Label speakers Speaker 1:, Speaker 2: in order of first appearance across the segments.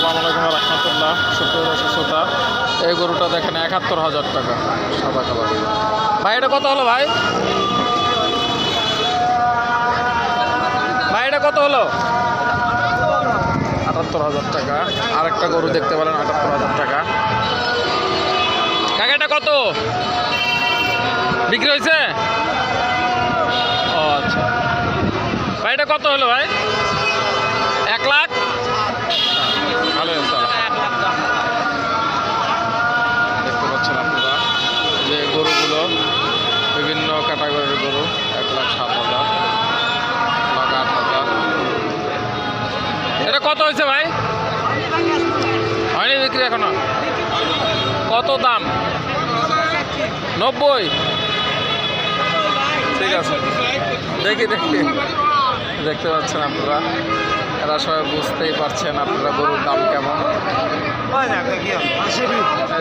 Speaker 1: আসসালামু আলাইকুম রহমতুল্লাহ। সুপ্রিয় দর্শক শ্রোতা, এই গরুটা দেখেন ৭১,০০০ টাকা, সাদা কালার। ভাই এটা কত হলো ভাই? ভাই এটা কত হলো? ৭৮,০০০ টাকা। আরেকটা গরু দেখতে পেলেন ৭৮,০০০ টাকা। কাকা এটা কত বিক্রি হয়েছে? ও আচ্ছা, ভাই এটা কত হলো ভাই? ১ লাখ? ভালো দেখতে পাচ্ছেন আপনারা যে গরুগুলো বিভিন্ন ক্যাটাগরির গরু। ১,০৭,০০০, ১,৮,০০০। এটা কত হয়েছে ভাই? হয়নি বিক্রি এখনো? কত দাম? ৯০? ঠিক আছে, দেখি দেখতে পাচ্ছেন আপনারা, এরা সবাই বুঝতেই পারছেন আপনারা গরুর দাম কেমন।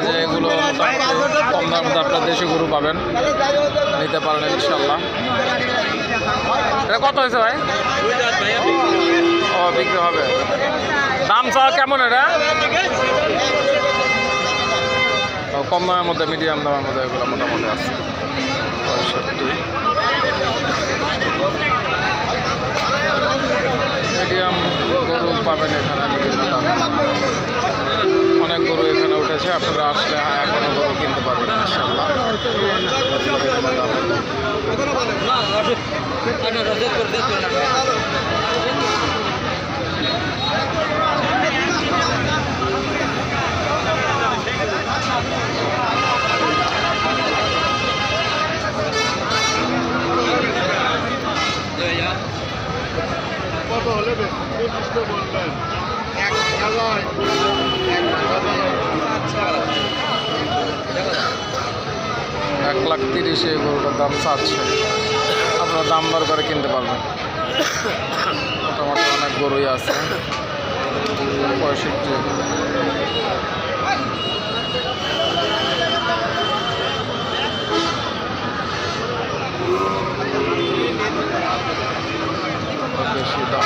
Speaker 1: যে এগুলো মোটামুটি কম দামের মধ্যে আপনারা দেশি গরু পাবেন, নিতে পারেন ইনশাল্লাহ। এটা কত হয়েছে ভাই? ও বিক্রি হবে। দাম চাওয়া কেমন এটা? কম দামের মধ্যে, মিডিয়াম দামের মধ্যে এগুলো মোটামুটি আছে। ৬৫ মিডিয়াম গরু পাবেন এখানে বিভিন্ন দামে। অনেক গরু এখানে উঠেছে, আপনারা আসলে এখনো গরু কিনতে পারবেন ইনশাল্লাহ।
Speaker 2: কত হলে বেশি? ২৫ বলবেন।
Speaker 1: ১,৩০,০০০ এই গরুটার দাম চাচ্ছে। আপনারা দাম দর করে কিনতে পারবেন। মোটামুটি অনেক গরুই আছে। ৬৫। বেশি দাম